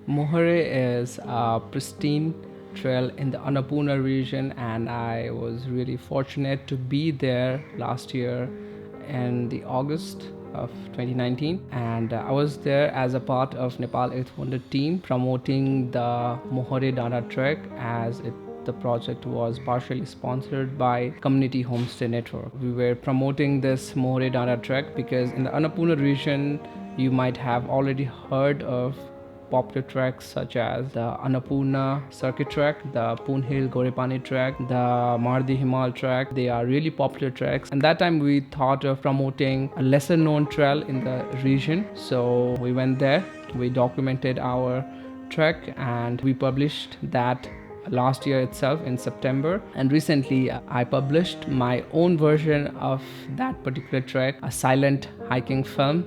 Mohare is a pristine trail in the Annapurna region, and I was really fortunate to be there last year in the August of 2019, and I was there as a part of Nepal 8th Wonder team promoting the Mohare Danda Trek, as the project was partially sponsored by Community Homestay Network. We were promoting this Mohare Danda Trek because in the Annapurna region you might have already heard of popular treks such as the Annapurna Circuit Trek, the PoonHill GhorePani Trek, the Mardi Himal Trek. They are really popular treks. And that time we thought of promoting a lesser known trail in the region. So we went there, we documented our trek, and we published that last year itself in September. And recently I published my own version of that particular trek, a silent hiking film.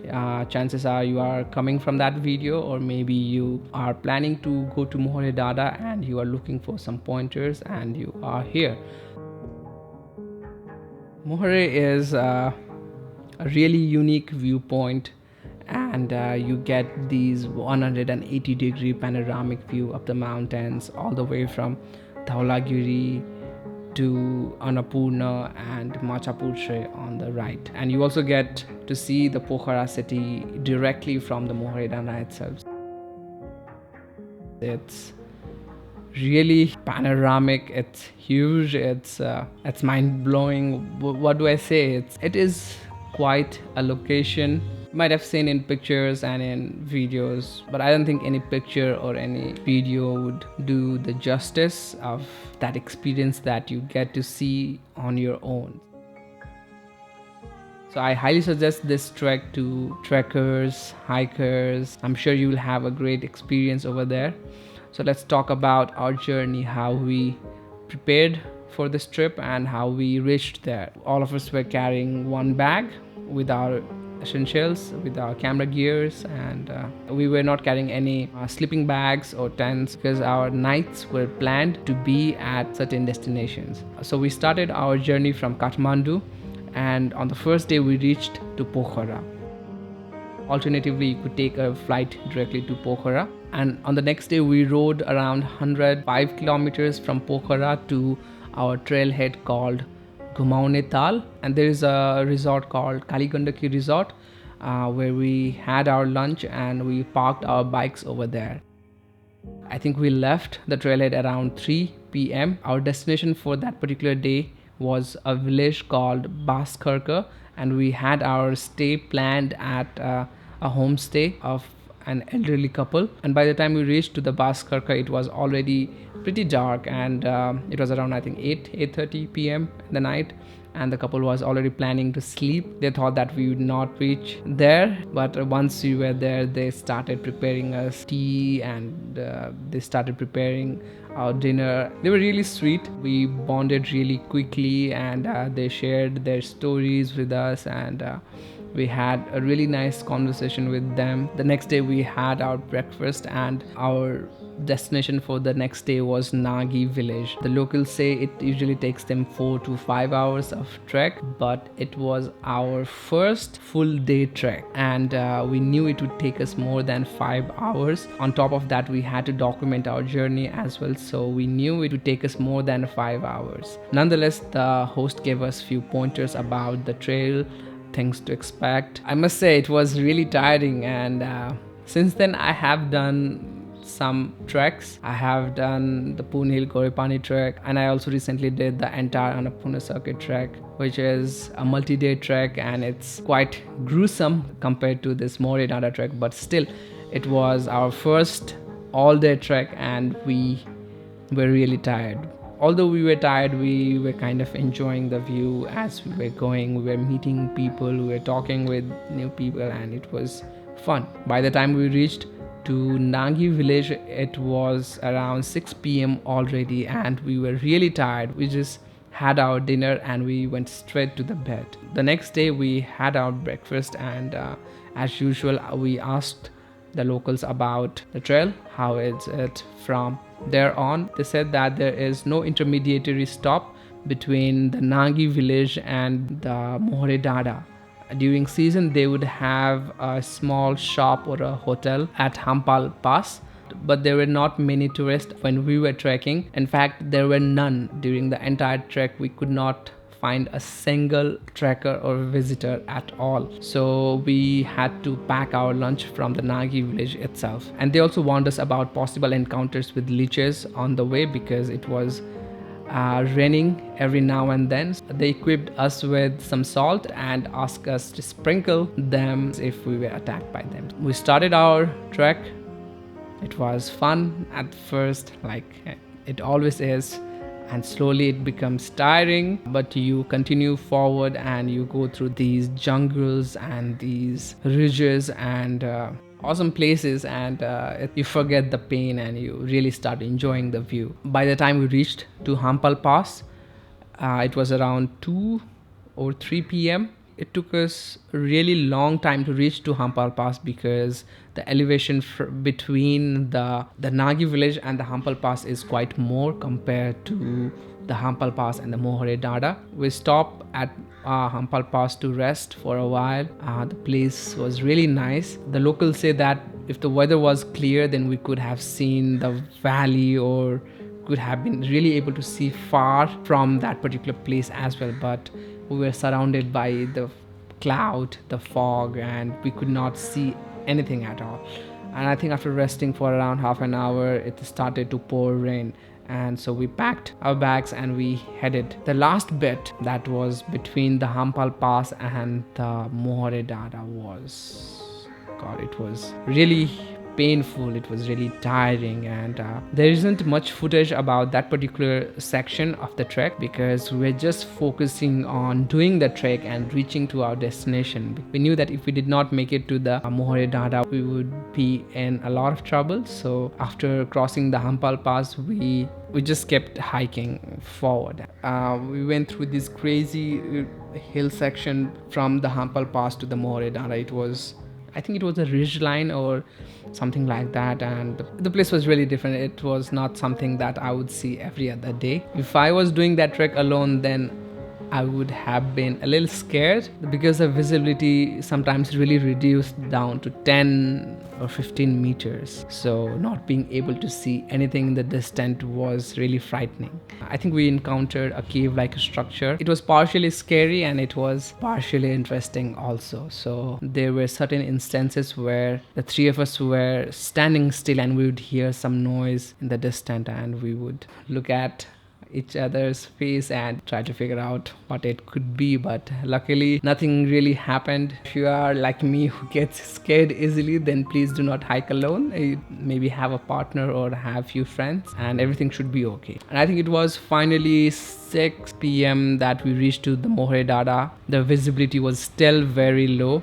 Chances are you are coming from that video, or maybe you are planning to go to Mohare Danda and you are looking for some pointers and you are here. Mohare is a really unique viewpoint, and you get these 180-degree panoramic view of the mountains all the way from Dhaulagiri to Annapurna and Machapurche on the right. And you also get to see the Pokhara city directly from the Mohare Danda itself. It's really panoramic, it's huge, it's mind-blowing. What do I say? It is quite a location. You might have seen in pictures and in videos, but I don't think any picture or any video would do the justice of that experience that you get to see on your own. So I highly suggest this trek to trekkers, hikers. I'm sure you will have a great experience over there. So let's talk about our journey, how we prepared for this trip and how we reached there. All of us were carrying one bag with our essentials, with our camera gears, and we were not carrying any sleeping bags or tents because our nights were planned to be at certain destinations. So we started our journey from Kathmandu, and on the first day we reached to Pokhara. Alternatively, you could take a flight directly to Pokhara, and on the next day we rode around 105 kilometers from Pokhara to our trailhead called Tal, and there is a resort called Kaligandaki Resort where we had our lunch and we parked our bikes over there. I think we left the trailhead around 3 p.m. Our destination for that particular day was a village called Baskarka, and we had our stay planned at a homestay of an elderly couple. And by the time we reached to the Baskarka, it was already pretty dark, and it was around I think 8:30 p.m. in the night, and the couple was already planning to sleep. They thought that we would not reach there, but once we were there, they started preparing us tea, and they started preparing our dinner. They were really sweet. We bonded really quickly, and they shared their stories with us, and we had a really nice conversation with them. The next day we had our breakfast, and our destination for the next day was Nangi village. The locals say it usually takes them 4 to 5 hours of trek, but it was our first full day trek, and we knew it would take us more than 5 hours. On top of that, we had to document our journey as well, so we knew it would take us more than 5 hours. Nonetheless, the host gave us few pointers about the trail, things to expect. I must say it was really tiring, and since then I have done some treks. I have done the PoonHill GhorePani Trek, and I also recently did the entire Annapurna Circuit Trek, which is a multi-day trek, and it's quite gruesome compared to this Mohare Danda Trek, but still it was our first all-day trek and we were really tired. Although we were tired, we were kind of enjoying the view as we were going. We were meeting people, we were talking with new people, and it was fun. By the time we reached to Nangi village, it was around 6 p.m. already, and we were really tired. We just had our dinner and we went straight to the bed. The next day we had our breakfast, and as usual we asked the locals about the trail, how is it from there on. They said that there is no intermediary stop between the Nangi village and the Mohare Danda. During season they would have a small shop or a hotel at Hampal Pass. but there were not many tourists when we were trekking. In fact, there were none during the entire trek. We could not find a single trekker or visitor at all. So we had to pack our lunch from the Nangi village itself. And they also warned us about possible encounters with leeches on the way because it was raining every now and then. They equipped us with some salt and asked us to sprinkle them if we were attacked by them. We started our trek. It was fun at first, like it always is, and slowly it becomes tiring, but you continue forward and you go through these jungles and these ridges and awesome places, and you forget the pain and you really start enjoying the view. By the time we reached to Hampal Pass, it was around 2 or 3 p.m. It took us a really long time to reach to Hampal Pass because the elevation between the Nangi village and the Hampal Pass is quite more compared to the Hampal Pass and the Mohare Danda. We stopped at Hampal Pass to rest for a while. The place was really nice. The locals say that if the weather was clear, then we could have seen the valley or could have been really able to see far from that particular place as well, but we were surrounded by the cloud, the fog, and we could not see anything at all. And I think after resting for around half an hour, it started to pour rain, and so we packed our bags and we headed. The last bit that was between the Hampal Pass and the Mohare Danda was, God, it was really painful, it was really tiring, and there isn't much footage about that particular section of the trek because we're just focusing on doing the trek and reaching to our destination. We knew that if we did not make it to the Mohare Danda, we would be in a lot of trouble. So after crossing the Hampal Pass, we just kept hiking forward. We went through this crazy hill section from the Hampal Pass to the Mohare Danda. I think it was a ridge line or something like that, and the place was really different. It was not something that I would see every other day. If I was doing that trek alone, then I would have been a little scared because the visibility sometimes really reduced down to 10 or 15 meters. So not being able to see anything in the distance was really frightening. I think we encountered a cave-like structure. It was partially scary and it was partially interesting also. So there were certain instances where the three of us were standing still and we would hear some noise in the distance and we would look at each other's face and try to figure out what it could be, but luckily nothing really happened. If you are like me who gets scared easily, then please do not hike alone. Maybe have a partner or have few friends and everything should be okay. And I think it was finally 6 p.m. that we reached to the Mohare Danda. The visibility was still very low.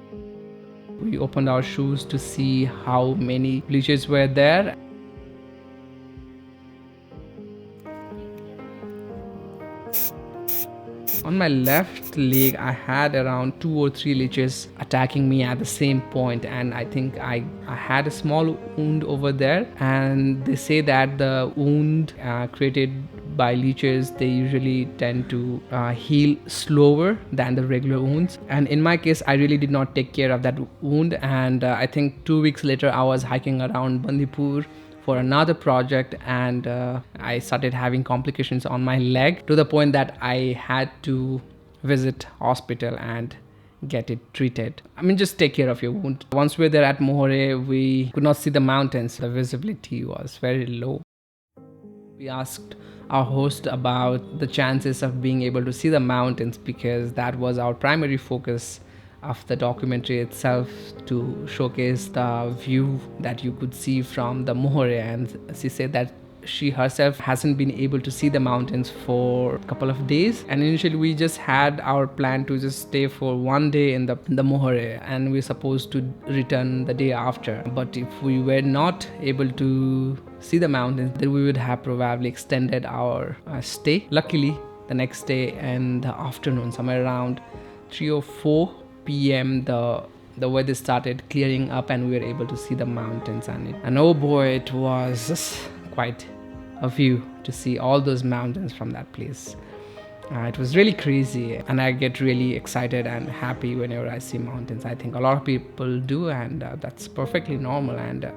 We opened our shoes to see how many leeches were there. On my left leg, I had around 2 or 3 leeches attacking me at the same point, and I think I had a small wound over there. And they say that the wound created by leeches, they usually tend to heal slower than the regular wounds. And in my case, I really did not take care of that wound, and I think 2 weeks later, I was hiking around Bandipur for another project, and I started having complications on my leg to the point that I had to visit hospital and get it treated. I mean, just take care of your wound. Once we were there at Mohare, we could not see the mountains. The visibility was very low. We asked our host about the chances of being able to see the mountains because that was our primary focus of the documentary itself, to showcase the view that you could see from the Mohare. And she said that she herself hasn't been able to see the mountains for a couple of days, and initially we just had our plan to just stay for 1 day in the Mohare and we're supposed to return the day after. But if we were not able to see the mountains, then we would have probably extended our stay. Luckily, the next day in the afternoon, somewhere around 3 or 4 p.m., the weather started clearing up and we were able to see the mountains, and oh boy, it was just quite a view to see all those mountains from that place. It was really crazy, and I get really excited and happy whenever I see mountains. I think a lot of people do, and that's perfectly normal. And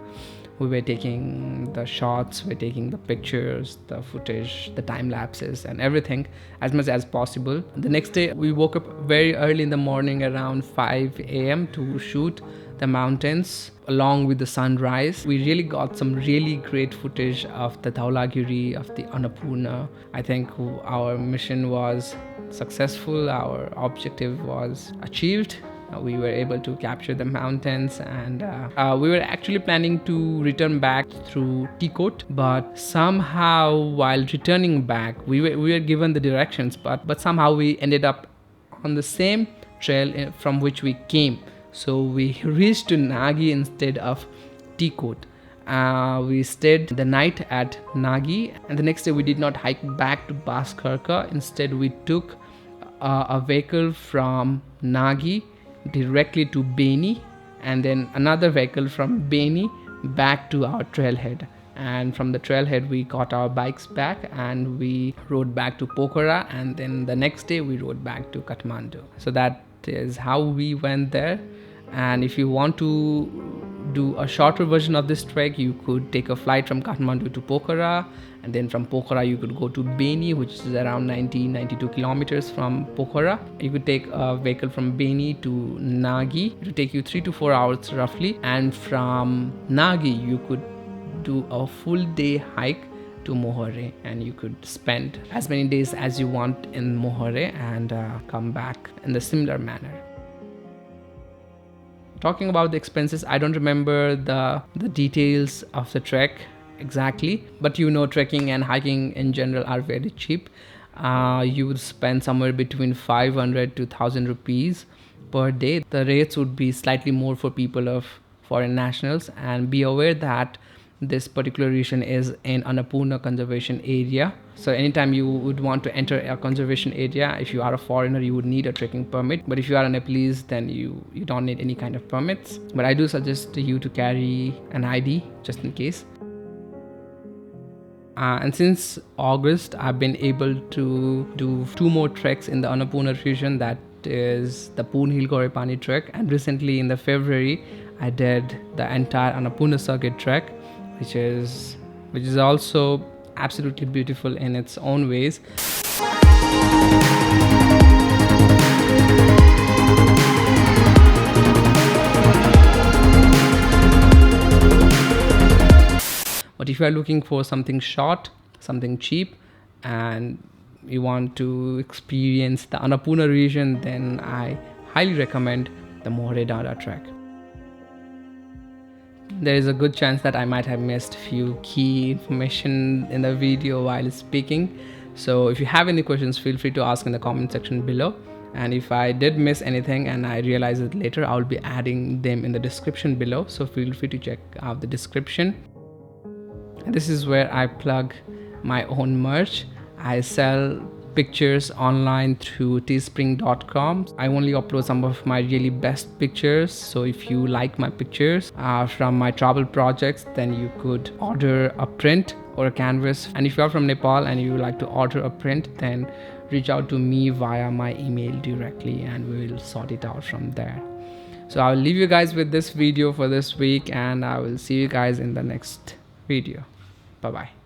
We were taking the shots, we're taking the pictures, the footage, the time lapses and everything as much as possible. The next day we woke up very early in the morning around 5 a.m. to shoot the mountains along with the sunrise. We really got some really great footage of the Dhaulagiri, of the Annapurna. I think our mission was successful, our objective was achieved. We were able to capture the mountains, and we were actually planning to return back through Tikot, but somehow while returning back we were given the directions, but somehow we ended up on the same trail from which we came. So we reached to Nangi instead of Tikot. We stayed the night at Nangi, and the next day we did not hike back to Baskarka. Instead we took a vehicle from Nangi directly to Beni, and then another vehicle from Beni back to our trailhead. And from the trailhead we got our bikes back and we rode back to Pokhara, and then the next day we rode back to Kathmandu. So that is how we went there. And if you want to do a shorter version of this trek, you could take a flight from Kathmandu to Pokhara, and then from Pokhara you could go to Beni, which is around 92 kilometers from Pokhara. You could take a vehicle from Beni to Nangi. It will take you 3 to 4 hours roughly, and from Nangi you could do a full day hike to Mohare, and you could spend as many days as you want in Mohare and come back in the similar manner. Talking about the expenses, I don't remember the details of the trek exactly, but you know, trekking and hiking in general are very cheap. You would spend somewhere between 500 to 1000 rupees per day. The rates would be slightly more for people of foreign nationals, and be aware that this particular region is in Annapurna conservation area. So anytime you would want to enter a conservation area, if you are a foreigner, you would need a trekking permit. But if you are a Nepalese, then you don't need any kind of permits. But I do suggest you to carry an ID just in case. And since August, I've been able to do 2 more treks in the Annapurna region, that is the PoonHill GhorePani trek, and recently in the February I did the entire Annapurna circuit trek, which is also absolutely beautiful in its own ways. But if you are looking for something short, something cheap, and you want to experience the Annapurna region, then I highly recommend the Mohare Danda Trek. There is a good chance that I might have missed few key information in the video while speaking. So if you have any questions, feel free to ask in the comment section below. And if I did miss anything and I realize it later, I'll be adding them in the description below. So feel free to check out the description. And this is where I plug my own merch. I sell pictures online through teespring.com. I only upload some of my really best pictures, so if you like my pictures from my travel projects, then you could order a print or a canvas. And if you are from Nepal and you would like to order a print, then reach out to me via my email directly and we will sort it out from there. So I'll leave you guys with this video for this week, and I will see you guys in the next video. Bye bye.